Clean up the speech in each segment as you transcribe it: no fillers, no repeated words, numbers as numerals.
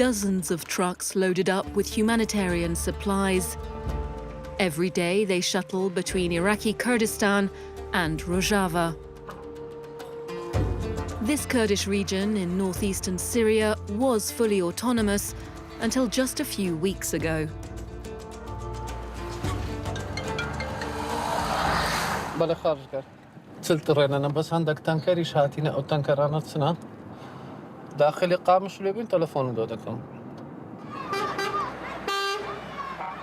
Dozens of trucks loaded up with humanitarian supplies. Every day they shuttle between Iraqi Kurdistan and Rojava. This Kurdish region in northeastern Syria was fully autonomous until just a few weeks ago.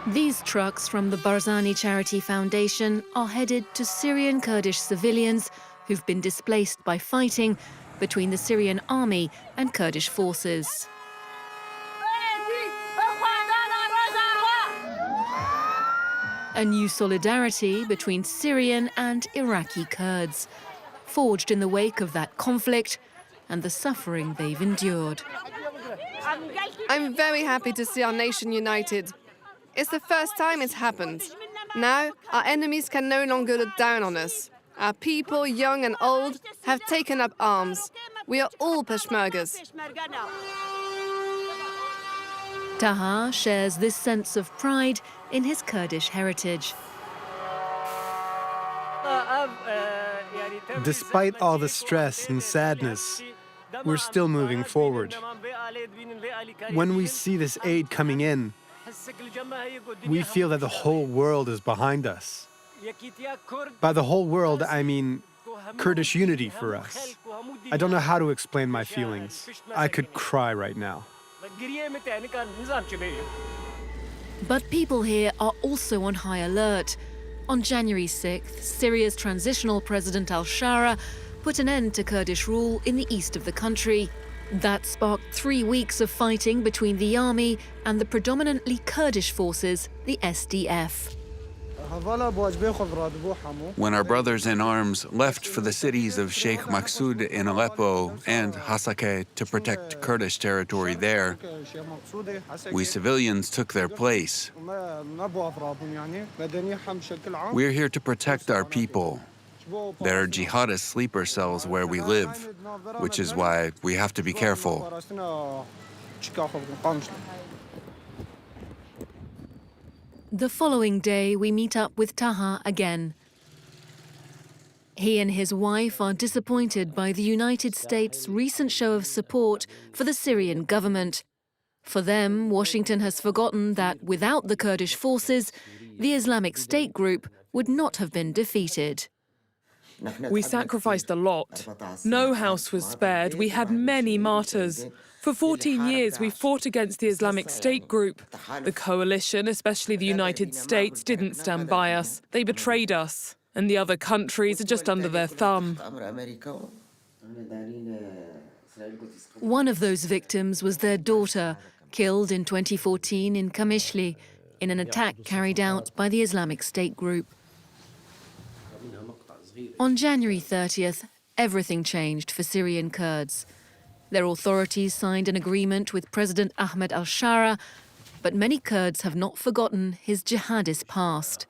These trucks from the Barzani Charity Foundation are headed to Syrian Kurdish civilians who've been displaced by fighting between the Syrian army and Kurdish forces. A new solidarity between Syrian and Iraqi Kurds, forged in the wake of that conflict and the suffering they've endured. I'm very happy to see our nation united. It's the first time it's happened. Now, our enemies can no longer look down on us. Our people, young and old, have taken up arms. We are all Peshmergas. Taha shares this sense of pride in his Kurdish heritage. Despite all the stress and sadness, we're still moving forward. When we see this aid coming in, we feel that the whole world is behind us. By the whole world, I mean Kurdish unity for us. I don't know how to explain my feelings. I could cry right now. But people here are also on high alert. On January 6th, Syria's transitional president al-Shara put an end to Kurdish rule in the east of the country. That sparked 3 weeks of fighting between the army and the predominantly Kurdish forces, the SDF. When our brothers in arms left for the cities of Sheikh Maksud in Aleppo and Hasakeh to protect Kurdish territory there, we civilians took their place. We're here to protect our people. There are jihadist sleeper cells where we live, which is why we have to be careful. The following day, we meet up with Taha again. He and his wife are disappointed by the United States' recent show of support for the Syrian government. For them, Washington has forgotten that without the Kurdish forces, the Islamic State group would not have been defeated. We sacrificed a lot. No house was spared. We had many martyrs. For 14 years, we fought against the Islamic State group. The coalition, especially the United States, didn't stand by us. They betrayed us. And the other countries are just under their thumb. One of those victims was their daughter, killed in 2014 in Kamishli, in an attack carried out by the Islamic State group. On January 30th, everything changed for Syrian Kurds. Their authorities signed an agreement with President Ahmed al-Shara, but many Kurds have not forgotten his jihadist past.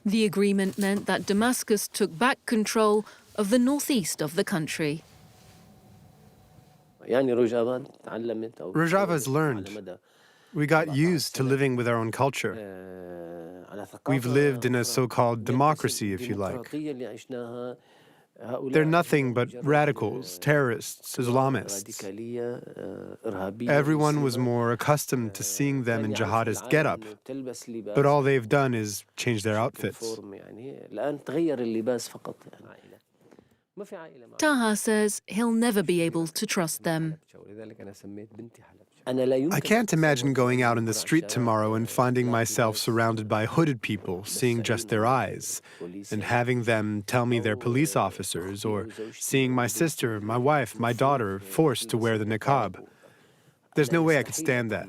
The agreement meant that Damascus took back control of the northeast of the country. Rojava's learned. We got used to living with our own culture. We've lived in a so-called democracy, if you like. They're nothing but radicals, terrorists, Islamists. Everyone was more accustomed to seeing them in jihadist getup, but all they've done is change their outfits. Taha says he'll never be able to trust them. I can't imagine going out in the street tomorrow and finding myself surrounded by hooded people, seeing just their eyes, and having them tell me they're police officers, or seeing my sister, my wife, my daughter forced to wear the niqab. There's no way I could stand that.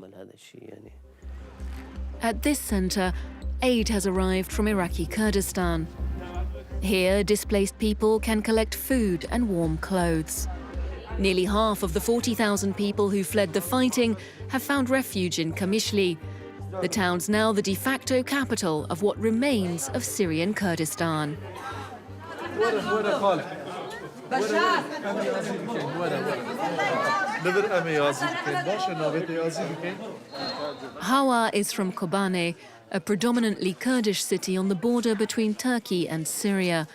At this center, aid has arrived from Iraqi Kurdistan. Here, displaced people can collect food and warm clothes. Nearly half of the 40,000 people who fled the fighting have found refuge in Kamishli. The town's now the de facto capital of what remains of Syrian Kurdistan. Hawa is from Kobane, a predominantly Kurdish city on the border between Turkey and Syria.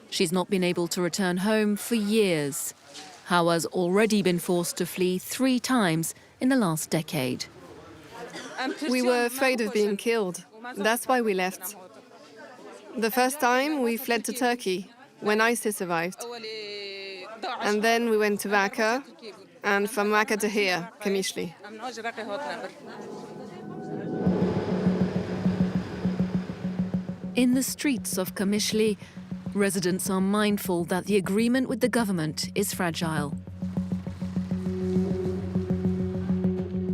She's not been able to return home for years. Hawa's already been forced to flee 3 times in the last decade. We were afraid of being killed. That's why we left. The first time we fled to Turkey when ISIS arrived. And then we went to Raqqa, and from Raqqa to here, Kamishli. In the streets of Kamishli, residents are mindful that the agreement with the government is fragile.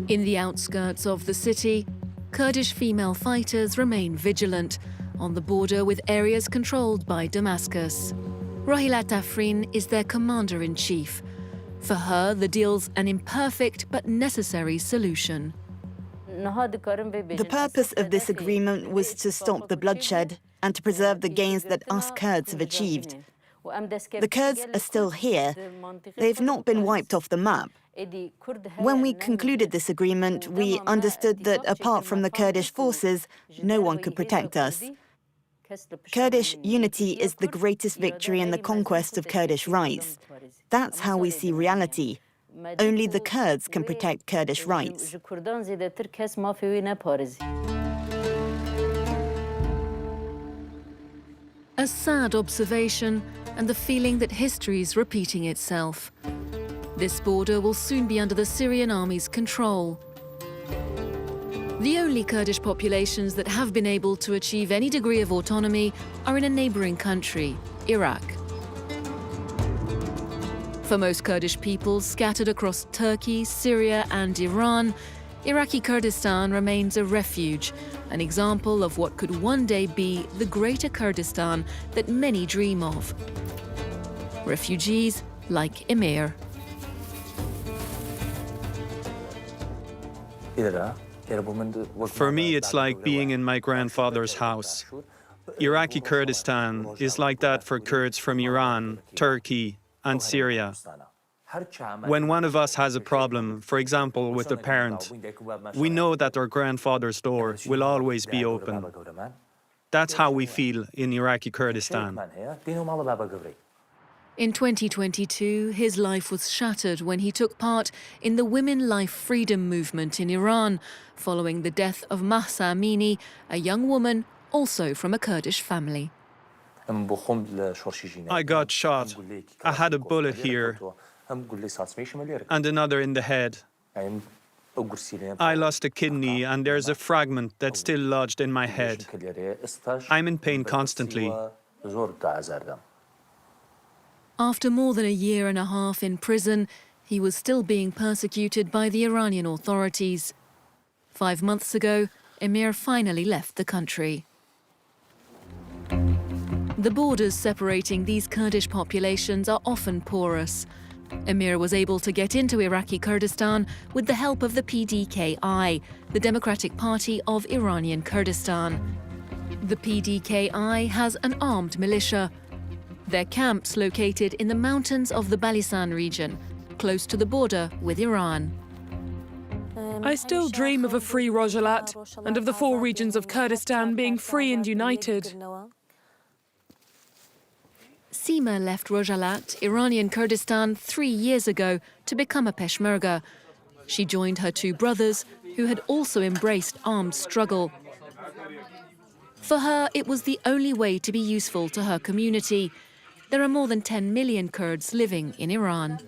In the outskirts of the city, Kurdish female fighters remain vigilant on the border with areas controlled by Damascus. Rohila Tafrin is their commander-in-chief. For her, the deal's an imperfect but necessary solution. The purpose of this agreement was to stop the bloodshed and to preserve the gains that us Kurds have achieved. The Kurds are still here. They've not been wiped off the map. When we concluded this agreement, we understood that apart from the Kurdish forces, no one could protect us. Kurdish unity is the greatest victory in the conquest of Kurdish rights. That's how we see reality. Only the Kurds can protect Kurdish rights. A sad observation and the feeling that history is repeating itself. This border will soon be under the Syrian army's control. The only Kurdish populations that have been able to achieve any degree of autonomy are in a neighboring country, Iraq. For most Kurdish peoples scattered across Turkey, Syria and Iran, Iraqi Kurdistan remains a refuge, an example of what could one day be the greater Kurdistan that many dream of. Refugees like Emir. For me, it's like being in my grandfather's house. Iraqi Kurdistan is like that for Kurds from Iran, Turkey, and Syria. When one of us has a problem, for example, with a parent, we know that our grandfather's door will always be open. That's how we feel in Iraqi Kurdistan. In 2022, his life was shattered when he took part in the Women Life Freedom movement in Iran, following the death of Mahsa Amini, a young woman also from a Kurdish family. I got shot. I had a bullet here and another in the head. I lost a kidney and there's a fragment that's still lodged in my head. I'm in pain constantly. After more than a year and a half in prison, he was still being persecuted by the Iranian authorities. 5 months ago, Emir finally left the country. The borders separating these Kurdish populations are often porous. Emir was able to get into Iraqi Kurdistan with the help of the PDKI, the Democratic Party of Iranian Kurdistan. The PDKI has an armed militia. Their camps located in the mountains of the Balisan region, close to the border with Iran. I still dream of a free Rojalat and of the 4 regions of Kurdistan being free and united. Sima left Rojalat, Iranian Kurdistan, 3 years ago to become a Peshmerga. She joined her 2 brothers, who had also embraced armed struggle. For her, it was the only way to be useful to her community. There are more than 10 million Kurds living in Iran.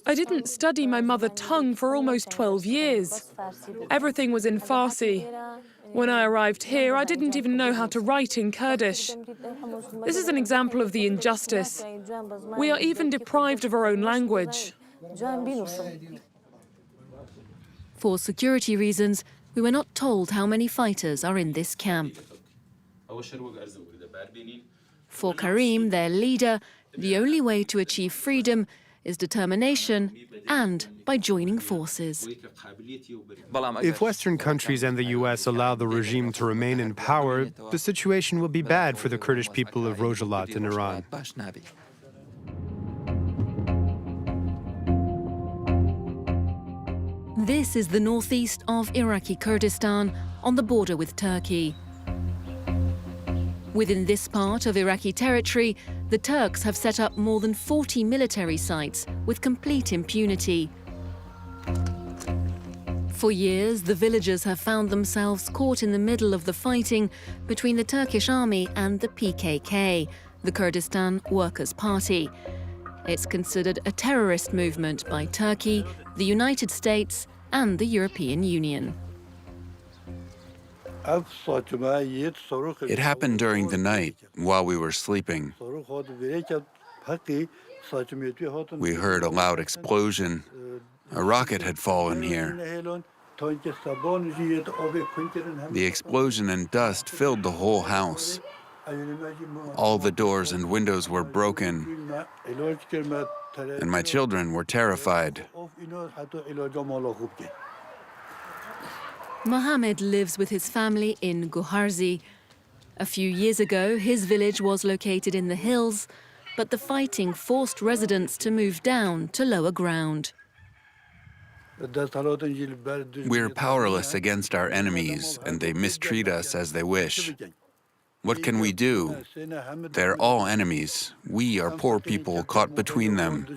I didn't study my mother tongue for almost 12 years. Everything was in Farsi. When I arrived here, I didn't even know how to write in Kurdish. This is an example of the injustice. We are even deprived of our own language. For security reasons, we were not told how many fighters are in this camp. For Karim, their leader, the only way to achieve freedom is determination and by joining forces. If Western countries and the US allow the regime to remain in power, the situation will be bad for the Kurdish people of Rojalat in Iran. This is the northeast of Iraqi Kurdistan, on the border with Turkey. Within this part of Iraqi territory, the Turks have set up more than 40 military sites with complete impunity. For years, the villagers have found themselves caught in the middle of the fighting between the Turkish army and the PKK, the Kurdistan Workers' Party. It's considered a terrorist movement by Turkey, the United States, and the European Union. It happened during the night while we were sleeping. We heard a loud explosion. A rocket had fallen here. The explosion and dust filled the whole house. All the doors and windows were broken, and my children were terrified. Mohammed lives with his family in Guharzi. A few years ago, his village was located in the hills, but the fighting forced residents to move down to lower ground. We're powerless against our enemies, and they mistreat us as they wish. What can we do? They're all enemies. We are poor people caught between them.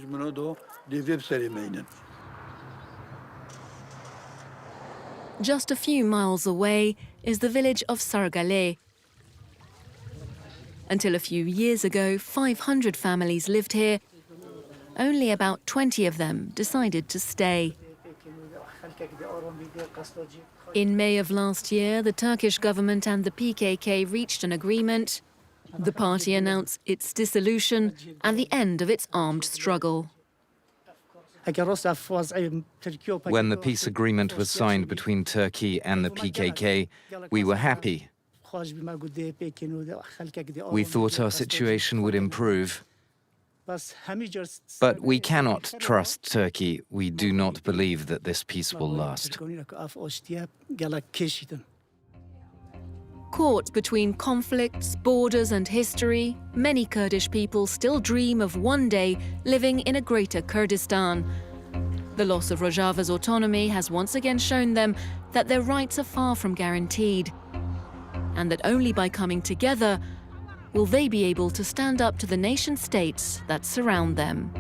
Just a few miles away is the village of Sargale. Until a few years ago, 500 families lived here. Only about 20 of them decided to stay. In May of last year, the Turkish government and the PKK reached an agreement. The party announced its dissolution and the end of its armed struggle. When the peace agreement was signed between Turkey and the PKK, we were happy. We thought our situation would improve. But we cannot trust Turkey. We do not believe that this peace will last. Caught between conflicts, borders and history, many Kurdish people still dream of one day living in a greater Kurdistan. The loss of Rojava's autonomy has once again shown them that their rights are far from guaranteed, and that only by coming together will they be able to stand up to the nation-states that surround them.